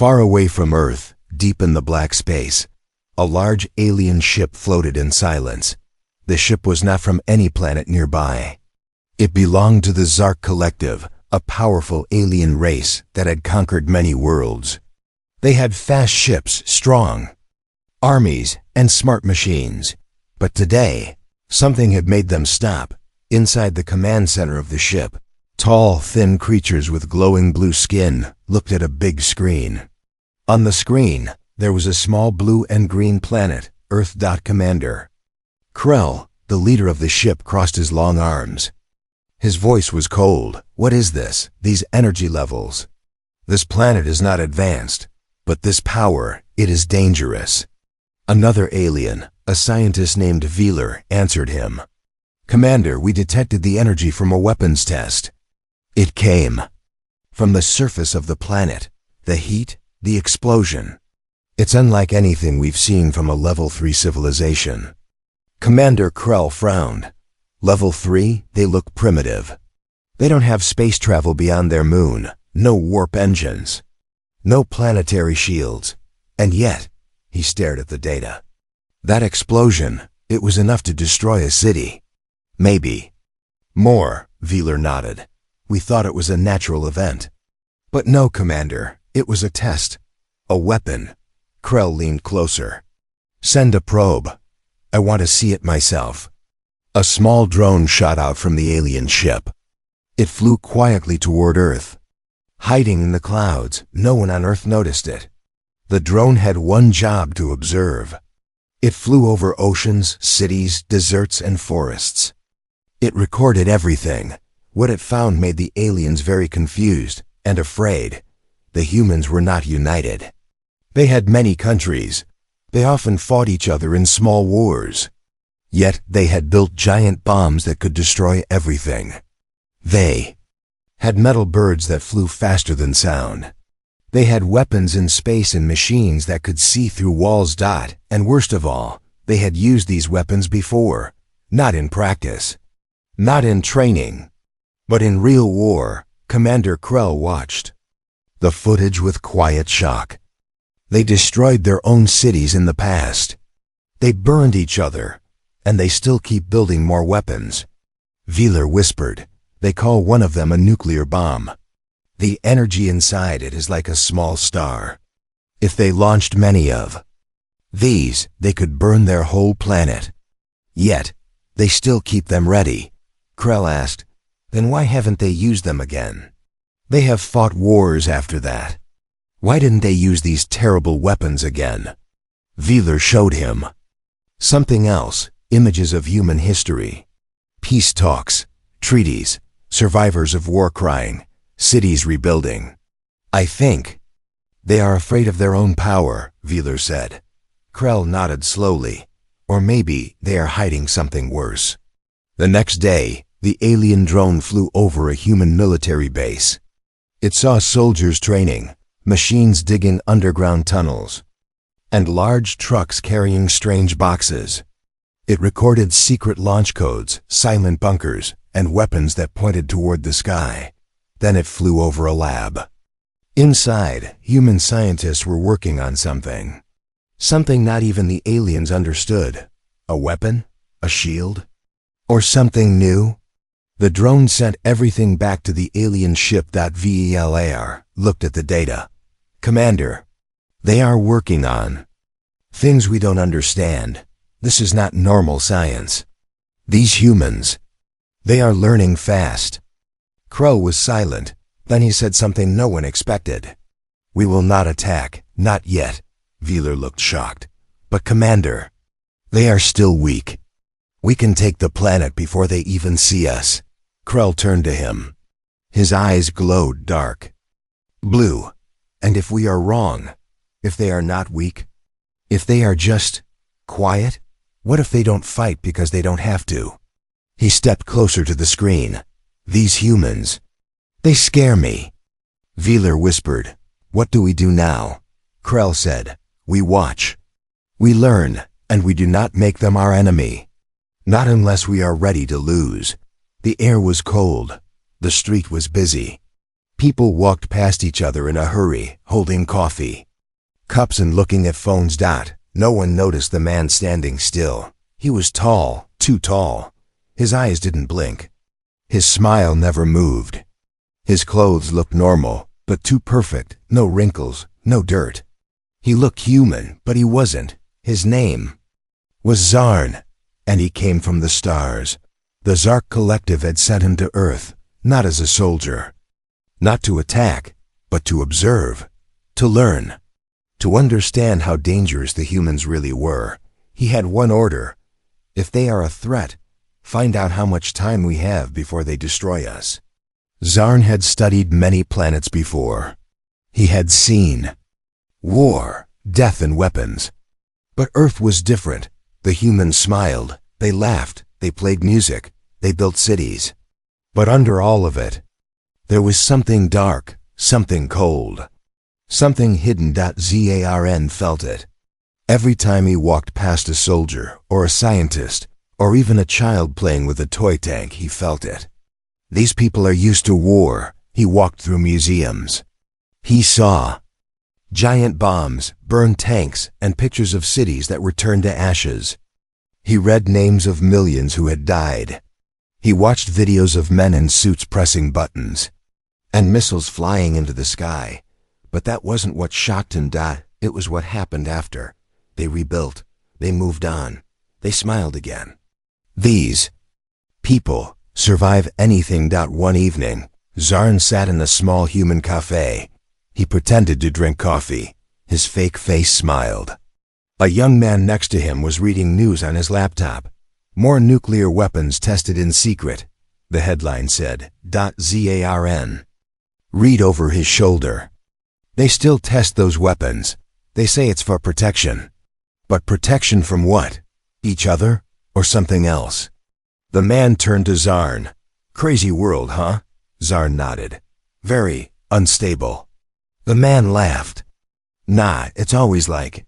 Far away from Earth, deep in the black space, a large alien ship floated in silence. The ship was not from any planet nearby. It belonged to the Zark Collective, a powerful alien race that had conquered many worlds. They had fast ships, strong armies, and smart machines. But today, something had made them stop. Inside the command center of the ship, tall, thin creatures with glowing blue skin looked at a big screen. On the screen, there was a small blue and green planet, Earth. Commander Krell, the leader of the ship, crossed his long arms. His voice was cold. What is this? These energy levels? This planet is not advanced, but this power, it is dangerous. Another alien, a scientist named Veeler, answered him. Commander, we detected the energy from a weapons test. It came from the surface of the planet. The heat, the explosion. It's unlike anything we've seen from a level 3 civilization. Commander Krell frowned. Level 3, they look primitive. They don't have space travel beyond their moon, no warp engines, no planetary shields. And yet, he stared at the data. That explosion, it was enough to destroy a city. Maybe more, Veeler nodded. We thought it was a natural event. But no, Commander, it was a test. A weapon. Krell leaned closer. Send a probe. I want to see it myself. A small drone shot out from the alien ship. It flew quietly toward Earth. Hiding in the clouds, no one on Earth noticed it. The drone had one job: to observe. It flew over oceans, cities, deserts, and forests. It recorded everything. What it found made the aliens very confused and afraid. The humans were not united. They had many countries. They often fought each other in small wars. Yet they had built giant bombs that could destroy everything. They had metal birds that flew faster than sound. They had weapons in space and machines that could see through walls. And worst of all, they had used these weapons before. Not in practice. Not in training. But in real war. Commander Krell watched the footage with quiet shock. They destroyed their own cities in the past. They burned each other. And they still keep building more weapons. Veeler whispered. They call one of them a nuclear bomb. The energy inside it is like a small star. If they launched many of these, they could burn their whole planet. Yet, they still keep them ready. Krell asked, then why haven't they used them again? They have fought wars after that. Why didn't they use these terrible weapons again? Veeler showed him something else, images of human history. Peace talks, treaties, survivors of war crying, cities rebuilding. I think they are afraid of their own power, Veeler said. Krell nodded slowly. Or maybe they are hiding something worse. The next day, the alien drone flew over a human military base. It saw soldiers training, machines digging underground tunnels, and large trucks carrying strange boxes. It recorded secret launch codes, silent bunkers, and weapons that pointed toward the sky. Then it flew over a lab. Inside, human scientists were working on something. Something not even the aliens understood. A weapon? A shield? Or something new? The drone sent everything back to the alien ship. Veeler looked at the data. Commander, they are working on things we don't understand. This is not normal science. These humans, they are learning fast. Krell was silent. Then he said something no one expected. We will not attack, not yet. Veeler looked shocked. But Commander, they are still weak. We can take the planet before they even see us. Krell turned to him. His eyes glowed dark blue. And if we are wrong, if they are not weak, if they are just quiet, what if they don't fight because they don't have to? He stepped closer to the screen. These humans, they scare me. Veeler whispered. What do we do now? Krell said. We watch. We learn, and we do not make them our enemy. Not unless we are ready to lose. The air was cold. The street was busy. People walked past each other in a hurry, holding coffee cups and looking at phones. No one noticed the man standing still. He was tall, too tall. His eyes didn't blink. His smile never moved. His clothes looked normal, but too perfect. No wrinkles, no dirt. He looked human, but he wasn't. His name was Zarn, and he came from the stars. The Zark Collective had sent him to Earth, not as a soldier, not to attack, but to observe, to learn, to understand how dangerous the humans really were. He had one order: if they are a threat, find out how much time we have before they destroy us. Zarn had studied many planets before. He had seen war, death, and weapons. But Earth was different. The humans smiled, they laughed, they played music, they built cities. But under all of it, there was something dark, something cold, something hidden. Zarn felt it. Every time he walked past a soldier, or a scientist, or even a child playing with a toy tank, he felt it. These people are used to war. He walked through museums. He saw giant bombs, burned tanks, and pictures of cities that were turned to ashes. He read names of millions who had died. He watched videos of men in suits pressing buttons, and missiles flying into the sky. But that wasn't what shocked him. It was what happened after. They rebuilt. They moved on. They smiled again. These people survive anything. One evening, Zarn sat in a small human cafe. He pretended to drink coffee. His fake face smiled. A young man next to him was reading news on his laptop. More nuclear weapons tested in secret, the headline said. Zarn read over his shoulder. They still test those weapons. They say it's for protection. But protection from what? Each other? Or something else? The man turned to Zarn. Crazy world, huh? Zarn nodded. Very unstable. The man laughed. Nah, it's always like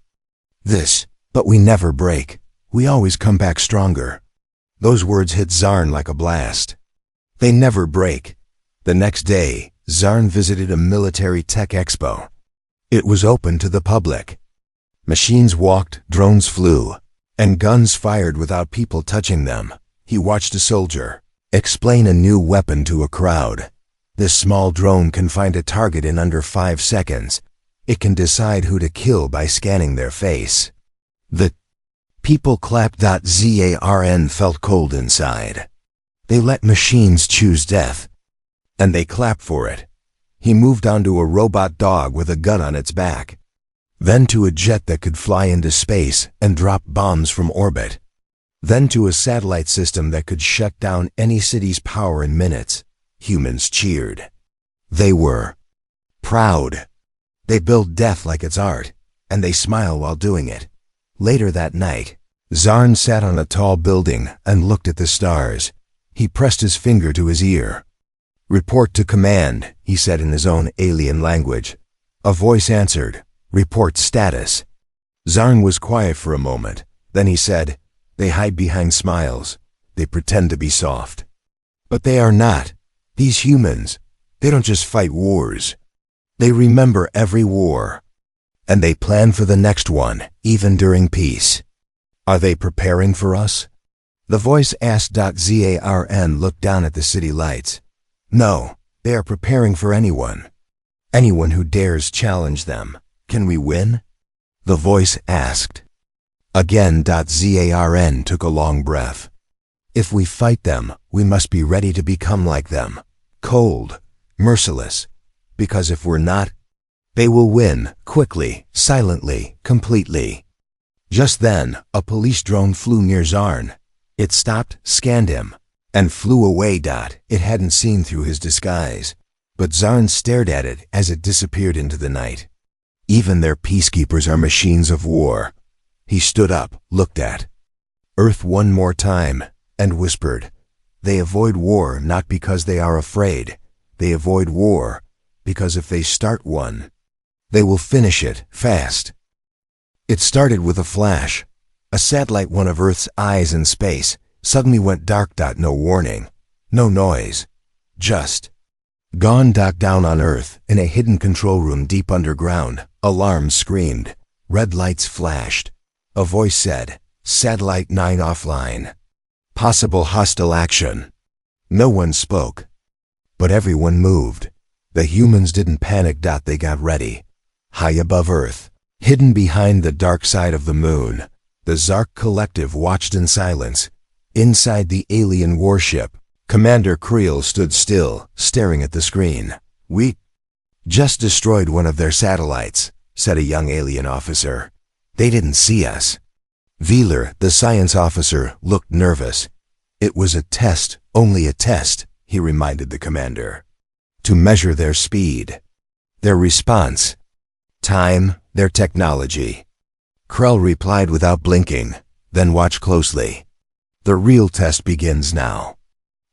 this, but we never break. We always come back stronger. Those words hit Zarn like a blast. They never break. The next day, Zarn visited a military tech expo. It was open to the public. Machines walked, drones flew, and guns fired without people touching them. He watched a soldier explain a new weapon to a crowd. This small drone can find a target in under 5 seconds. It can decide who to kill by scanning their face. The people clapped. Zarn felt cold inside. They let machines choose death, and they clapped for it. He moved on to a robot dog with a gun on its back, then to a jet that could fly into space and drop bombs from orbit, then to a satellite system that could shut down any city's power in minutes. Humans cheered. They were proud. They build death like it's art, and they smile while doing it. Later that night, Zarn sat on a tall building and looked at the stars. He pressed his finger to his ear. Report to command, he said in his own alien language. A voice answered, report status. Zarn was quiet for a moment. Then he said, they hide behind smiles. They pretend to be soft. But they are not. These humans, they don't just fight wars. They remember every war. And they plan for the next one, even during peace. Are they preparing for us? The voice asked. Zarn looked down at the city lights. No, they are preparing for anyone. Anyone who dares challenge them. Can we win? The voice asked. Again. Zarn took a long breath. If we fight them, we must be ready to become like them. Cold, merciless. Because if we're not, they will win, quickly, silently, completely. Just then, a police drone flew near Zarn. It stopped, scanned him, and flew away. It hadn't seen through his disguise, but Zarn stared at it as it disappeared into the night. Even their peacekeepers are machines of war. He stood up, looked at Earth one more time, and whispered, they avoid war not because they are afraid. They avoid war because if they start one, they will finish it fast. It started with a flash. A satellite, one of Earth's eyes in space, suddenly went dark. No warning, no noise, just Gone docked down on Earth in a hidden control room deep underground. Alarms screamed. Red lights flashed. A voice said, Satellite 9 offline. Possible hostile action. No one spoke. But everyone moved. The humans didn't panic. They got ready. High above Earth, hidden behind the dark side of the moon, the Zark Collective watched in silence. Inside the alien warship, Commander Creel stood still, staring at the screen. We just destroyed one of their satellites, said a young alien officer. They didn't see us. Wheeler, the science officer, looked nervous. It was a test, only a test, he reminded the commander. To measure their speed, their response time, their technology. Krell replied without blinking, then watch closely. The real test begins now.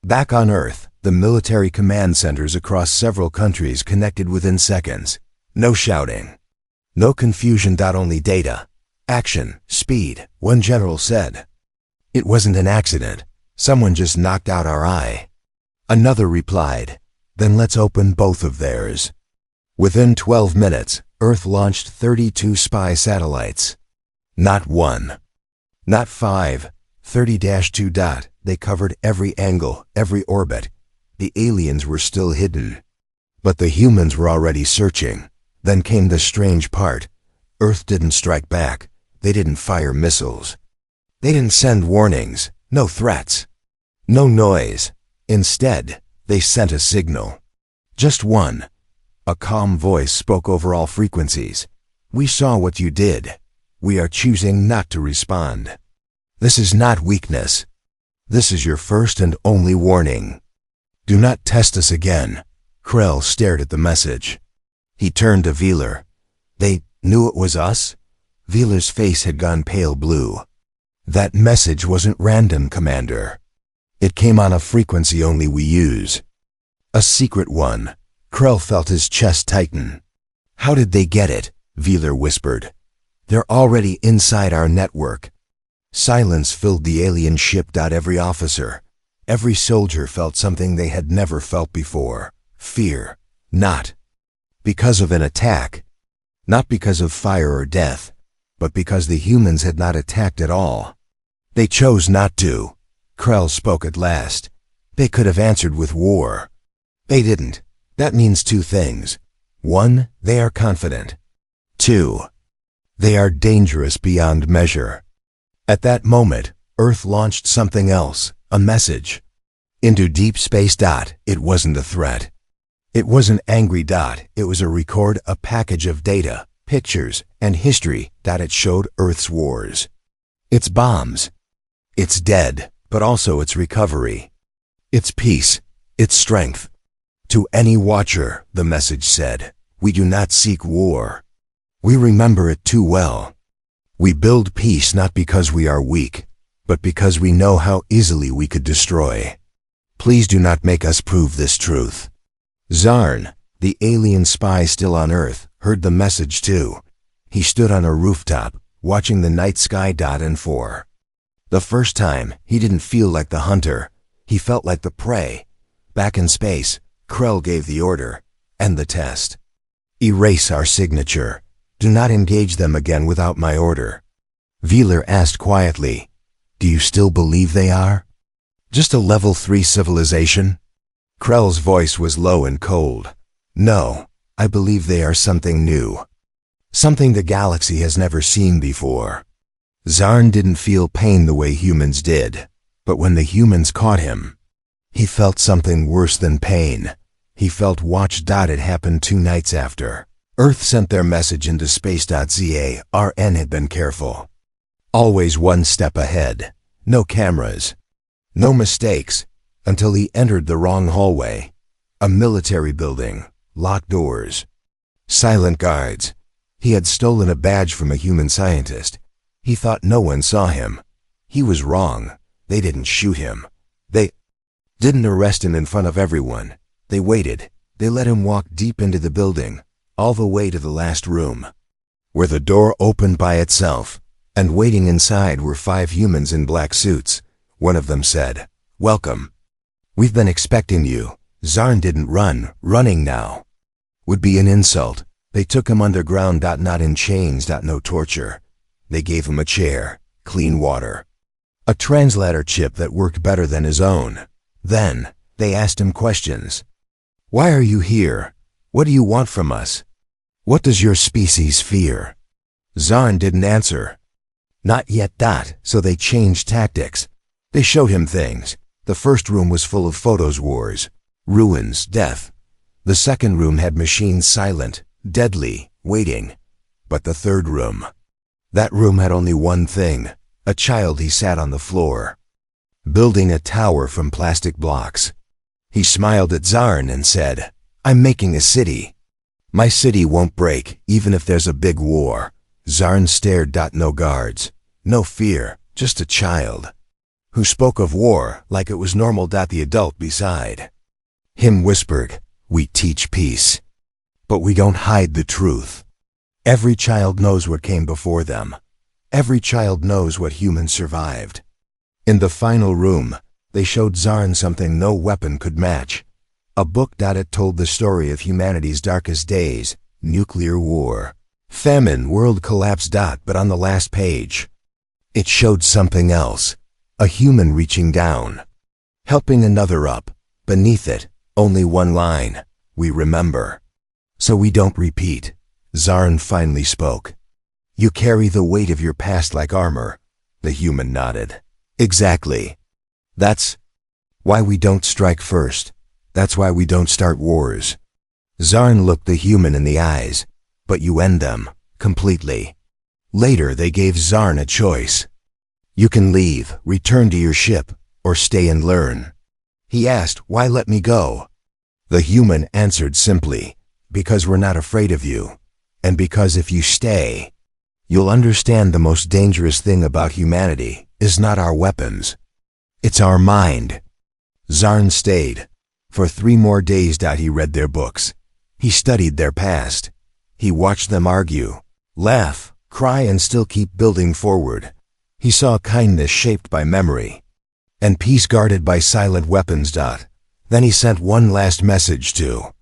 Back on Earth, the military command centers across several countries connected within seconds. No shouting. No confusion. Only data. Action, speed, one general said. It wasn't an accident. Someone just knocked out our eye. Another replied, then let's open both of theirs. Within 12 minutes, Earth launched 32 spy satellites. Not one. Not 5. 30-2. They covered every angle, every orbit. The aliens were still hidden. But the humans were already searching. Then came the strange part. Earth didn't strike back. They didn't fire missiles. They didn't send warnings. No threats. No noise. Instead, they sent a signal. Just one. A calm voice spoke over all frequencies. We saw what you did. We are choosing not to respond. This is not weakness. This is your first and only warning. Do not test us again. Krell stared at the message. He turned to Wheeler. They knew it was us? Wheeler's face had gone pale blue. That message wasn't random, Commander. It came on a frequency only we use. A secret one. Krell felt his chest tighten. How did they get it? Wheeler whispered. They're already inside our network. Silence filled the alien ship. Every officer, every soldier felt something they had never felt before. Fear. Not because of an attack. Not because of fire or death. But because the humans had not attacked at all. They chose not to. Krell spoke at last. They could have answered with war. They didn't. That means two things. 1, they are confident. 2, they are dangerous beyond measure. At that moment, Earth launched something else, a message. Into deep space. It wasn't a threat. It wasn't angry. It was a record, a package of data, pictures, and history. It showed Earth's wars. Its bombs. Its dead, but also its recovery. Its peace, its strength. To any watcher, the message said, we do not seek war. We remember it too well. We build peace not because we are weak, but because we know how easily we could destroy. Please do not make us prove this truth. Zarn, the alien spy still on Earth, heard the message too. He stood on a rooftop, watching the night sky. And for the first time, he didn't feel like the hunter. He felt like the prey. Back in space, Krell gave the order, end the test. Erase our signature. Do not engage them again without my order. Wheeler asked quietly, do you still believe they are? Just a level 3 civilization? Krell's voice was low and cold. No, I believe they are something new. Something the galaxy has never seen before. Zarn didn't feel pain the way humans did, but when the humans caught him, he felt something worse than pain. He felt watch. It happened 2 nights after. Earth sent their message into space. Zarn had been careful. Always one step ahead. No cameras. No mistakes. Until he entered the wrong hallway. A military building. Locked doors. Silent guards. He had stolen a badge from a human scientist. He thought no one saw him. He was wrong. They didn't shoot him. They didn't arrest him in front of everyone. They waited. They let him walk deep into the building, all the way to the last room, where the door opened by itself, and waiting inside were 5 humans in black suits. One of them said, welcome. We've been expecting you. Zarn didn't run. Running now would be an insult. They took him underground. Not in chains. No torture. They gave him a chair, clean water, a translator chip that worked better than his own. Then they asked him questions. Why are you here? What do you want from us? What does your species fear? Zarn didn't answer. Not yet. So they changed tactics. They showed him things. The first room was full of photos, wars, ruins, death. The second room had machines, silent, deadly, waiting. But the third room, that room had only one thing, a child. He sat on the floor, building a tower from plastic blocks. He smiled at Zarn and said, I'm making a city. My city won't break, even if there's a big war. Zarn stared. No guards, no fear, just a child who spoke of war like it was normal. The adult beside him whispered, we teach peace, but we don't hide the truth. Every child knows what came before them. Every child knows what humans survived. In the final room, they showed Zarn something no weapon could match. A book. It told the story of humanity's darkest days, nuclear war, famine, world collapse. But on the last page, it showed something else. A human reaching down, helping another up. Beneath it, only one line. We remember, so we don't repeat. Zarn finally spoke. You carry the weight of your past like armor. The human nodded. Exactly. That's why we don't strike first. That's why we don't start wars. Zarn looked the human in the eyes. But you end them, completely. Later they gave Zarn a choice. You can leave, return to your ship, or stay and learn. He asked, why let me go? The human answered simply, because we're not afraid of you. And because if you stay, you'll understand the most dangerous thing about humanity is not our weapons. It's our mind. Zarn stayed. For 3 more days. He read their books. He studied their past. He watched them argue, laugh, cry, and still keep building forward. He saw kindness shaped by memory, and peace guarded by silent weapons. Then he sent one last message to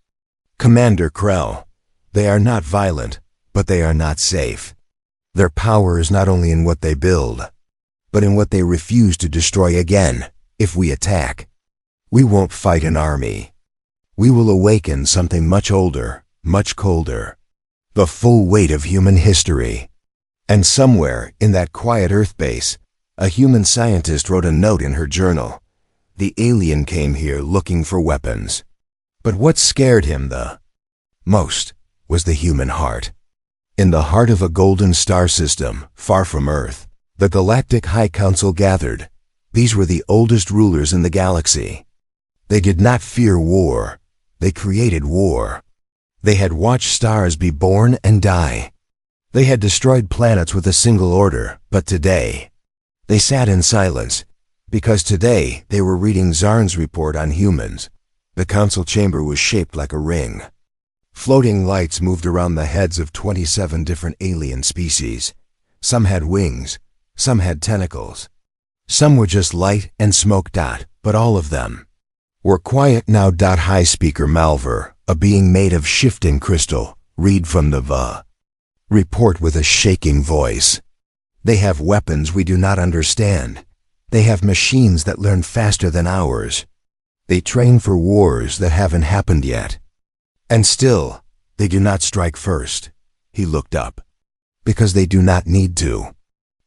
Commander Krell. They are not violent, but they are not safe. Their power is not only in what they build, but in what they refuse to destroy again. If we attack, we won't fight an army. We will awaken something much older, much colder. The full weight of human history. And somewhere in that quiet Earth base, a human scientist wrote a note in her journal. The alien came here looking for weapons. But what scared him the most was the human heart. In the heart of a golden star system, far from Earth, the Galactic High Council gathered. These were the oldest rulers in the galaxy. They did not fear war. They created war. They had watched stars be born and die. They had destroyed planets with a single order, but today, they sat in silence, because today they were reading Zarn's report on humans. The council chamber was shaped like a ring. Floating lights moved around the heads of 27 different alien species. Some had wings, some had tentacles. Some were just light and smoke. But all of them were quiet now. High Speaker Malver, a being made of shifting crystal, read from the report with a shaking voice. They have weapons we do not understand. They have machines that learn faster than ours. They train for wars that haven't happened yet. And still, they do not strike first. He looked up. Because they do not need to.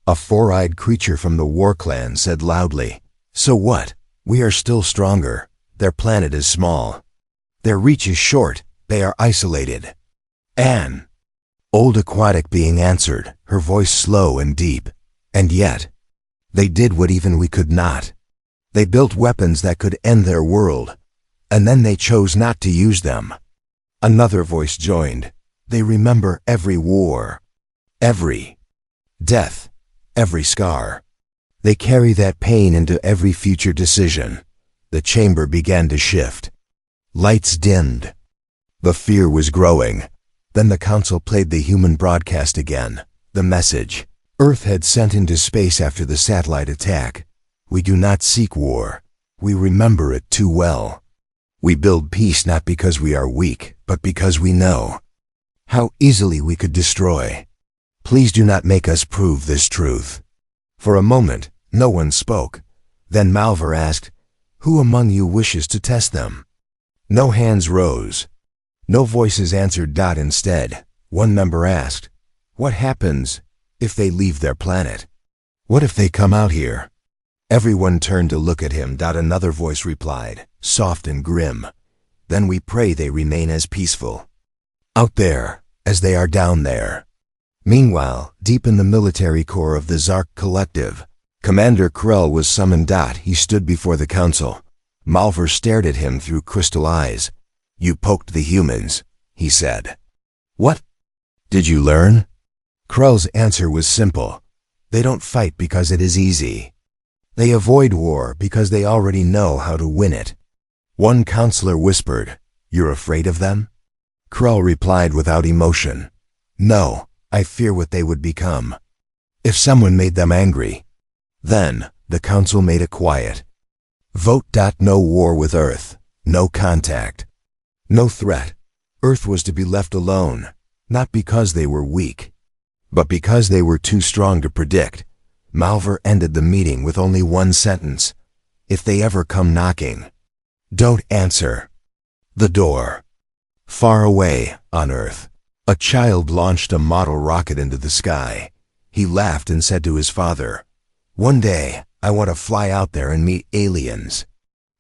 A four-eyed creature from the War Clan said loudly, "So what? We are still stronger. Their planet is small. Their reach is short. They are isolated." An old aquatic being answered, her voice slow and deep. "And yet, they did what even we could not. They built weapons that could end their world, and then they chose not to use them." Another voice joined. "They remember every war, every death, every scar. They carry that pain into every future decision." The chamber began to shift. Lights dimmed. The fear was growing. Then the council played the human broadcast again. The message Earth had sent into space after the satellite attack. "We do not seek war. We remember it too well. We build peace not because we are weak, but because we know how easily we could destroy. Please do not make us prove this truth." For a moment, no one spoke. Then Malvar asked, "Who among you wishes to test them?" No hands rose. No voices answered. Instead, one member asked, "What happens if they leave their planet? What if they come out here?" Everyone turned to look at him. Another voice replied, soft and grim, "Then we pray they remain as peaceful out there as they are down there." Meanwhile, deep in the military core of the Zark Collective, Commander Krell was summoned. He stood before the council. Malvar stared at him through crystal eyes. "You poked the humans," he said. "What did you learn?" Krell's answer was simple. "They don't fight because it is easy. They avoid war because they already know how to win it." One counselor whispered, "You're afraid of them?" Krell replied without emotion, "No, I fear what they would become if someone made them angry." Then, the council made a quiet vote. No war with Earth, no contact, no threat. Earth was to be left alone, not because they were weak, but because they were too strong to predict. Malvar ended the meeting with only one sentence: "If they ever come knocking, don't answer." The door. Far away, on Earth, a child launched a model rocket into the sky. He laughed and said to his father, "One day, I want to fly out there and meet aliens."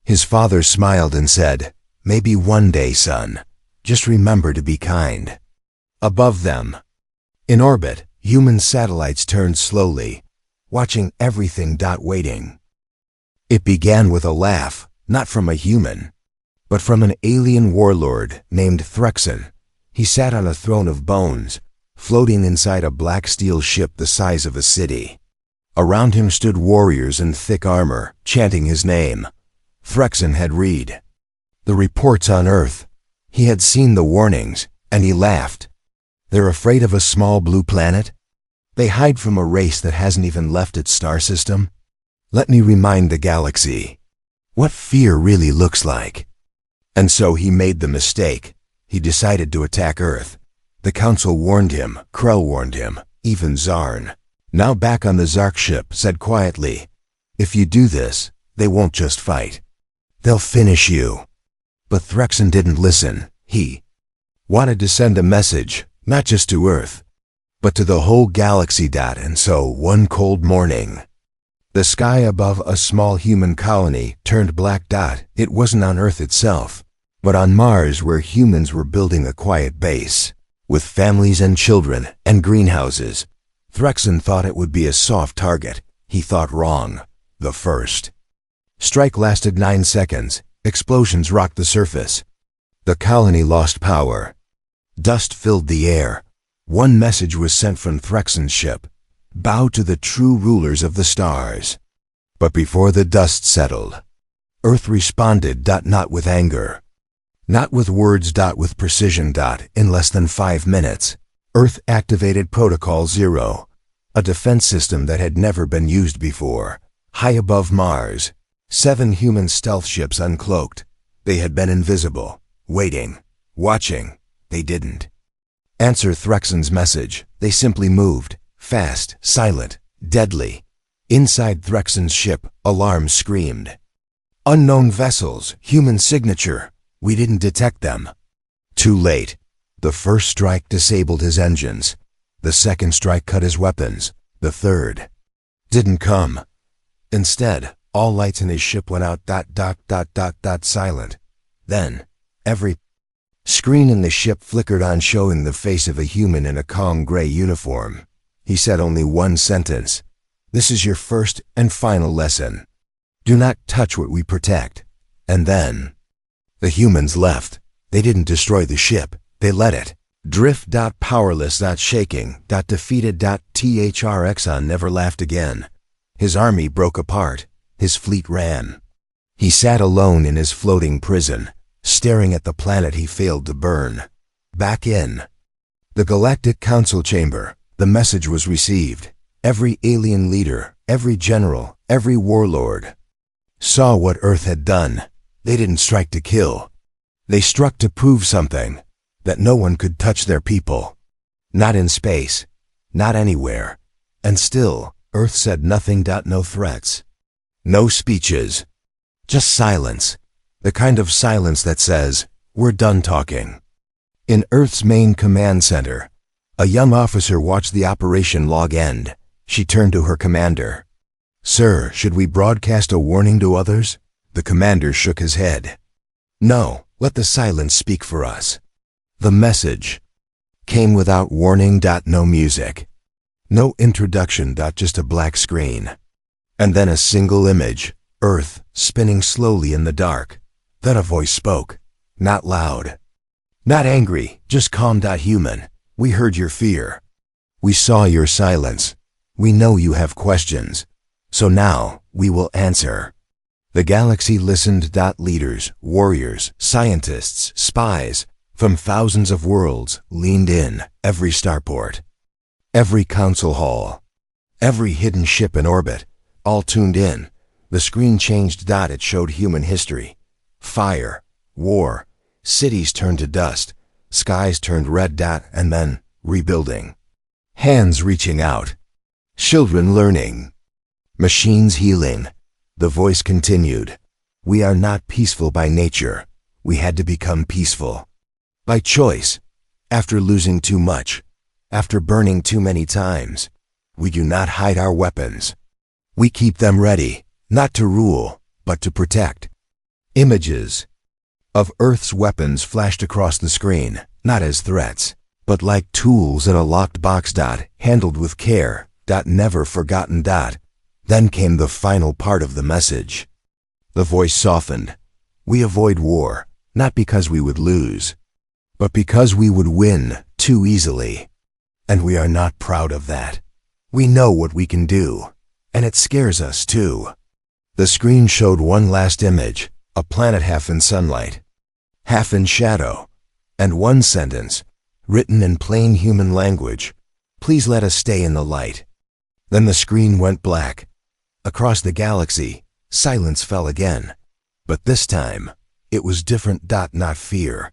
His father smiled and said, "Maybe one day, son. Just remember to be kind." Above them, in orbit, human satellites turned slowly, watching everything. Waiting. It began with a laugh, not from a human, but from an alien warlord named Threxen. He sat on a throne of bones, floating inside a black steel ship the size of a city. Around him stood warriors in thick armor, chanting his name. Threxen had read the reports on Earth. He had seen the warnings, and he laughed. "They're afraid of a small blue planet? They hide from a race that hasn't even left its star system? Let me remind the galaxy what fear really looks like." And so he made the mistake. He decided to attack Earth. The council warned him, Krell warned him, even Zarn, now back on the Zark ship, said quietly, "If you do this, they won't just fight. They'll finish you." But Threxen didn't listen. He wanted to send a message, not just to Earth, but to the whole galaxy. And so, one cold morning, the sky above a small human colony turned black. It wasn't on Earth itself, but on Mars, where humans were building a quiet base, with families and children and greenhouses. Threxen thought it would be a soft target. He thought wrong. The first strike lasted 9 seconds. Explosions rocked the surface. The colony lost power. Dust filled the air. One message was sent from Threxen's ship: "Bow to the true rulers of the stars." But before the dust settled, Earth responded. Not with anger, not with words. With precision. In less than 5 minutes, Earth activated Protocol Zero, a defense system that had never been used before. High above Mars, 7 human stealth ships uncloaked. They had been invisible, waiting, watching. They didn't answer Threxen's message. They simply moved, fast, silent, deadly. Inside Threxen's ship, alarms screamed. "Unknown vessels, human signature. We didn't detect them." Too late. The first strike disabled his engines. The second strike cut his weapons. The third didn't come. Instead, all lights in his ship went out. Silent. Then, every screen in the ship flickered on, showing the face of a human in a calm gray uniform. He said only one sentence: "This is your first and final lesson. Do not touch what we protect." And then, the humans left. They didn't destroy the ship. They let it drift. Powerless. Shaking. Defeated. Threxen never laughed again. His army broke apart. His fleet ran. He sat alone in his floating prison, staring at the planet he failed to burn. Back in the Galactic Council chamber, the message was received. Every alien leader, every general, every warlord saw what Earth had done. They didn't strike to kill. They struck to prove something, that no one could touch their people. Not in space, not anywhere. And still, Earth said nothing. No threats. No speeches. Just silence. The kind of silence that says, we're done talking. In Earth's main command center, a young officer watched the operation log end. She turned to her commander. Sir, should we broadcast a warning to others? The commander shook his head. No, let the silence speak for us. The message came without warning. No music. No introduction. Just a black screen. And then a single image, Earth, spinning slowly in the dark. Then a voice spoke, not loud. Not angry, just calm. Human, we heard your fear. We saw your silence. We know you have questions. So now, we will answer. The galaxy listened. Leaders, warriors, scientists, spies, from thousands of worlds, leaned in, every starport, every council hall, every hidden ship in orbit, all tuned in. The screen changed. It showed human history. Fire, war, cities turned to dust, skies turned red. And then, rebuilding. Hands reaching out. Children learning. Machines healing. The voice continued. We are not peaceful by nature. We had to become peaceful. By choice. After losing too much. After burning too many times. We do not hide our weapons. We keep them ready, not to rule, but to protect. Images of Earth's weapons flashed across the screen, not as threats, but like tools in a locked box. Handled with care. Never forgotten. Then came the final part of the message. The voice softened. We avoid war, not because we would lose, but because we would win too easily. And we are not proud of that. We know what we can do, and it scares us too. The screen showed one last image, a planet half in sunlight, half in shadow, and one sentence, written in plain human language. Please let us stay in the light. Then the screen went black. Across the galaxy, silence fell again. But this time, it was different. Not fear.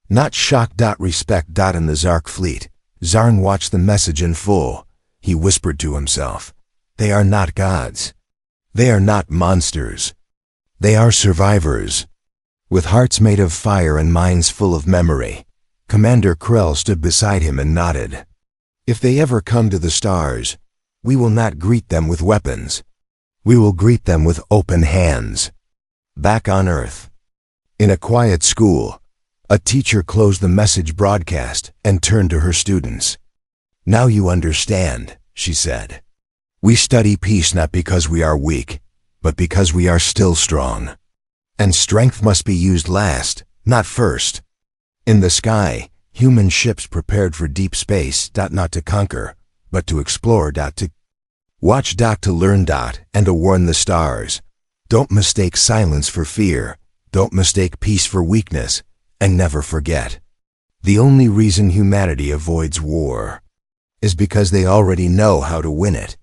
Not shock. Respect. In the Zark fleet, Zarn watched the message in full. He whispered to himself, they are not gods. They are not monsters. They are survivors. With hearts made of fire and minds full of memory, Commander Krell stood beside him and nodded. If they ever come to the stars, we will not greet them with weapons. We will greet them with open hands. Back on Earth, in a quiet school, a teacher closed the message broadcast and turned to her students. Now you understand, she said. We study peace not because we are weak, but because we are still strong. And strength must be used last, not first. In the sky, human ships prepared for deep space. Not to conquer, but to explore. To watch. To learn. And to warn the stars. Don't mistake silence for fear. Don't mistake peace for weakness. And never forget. The only reason humanity avoids war is because they already know how to win it.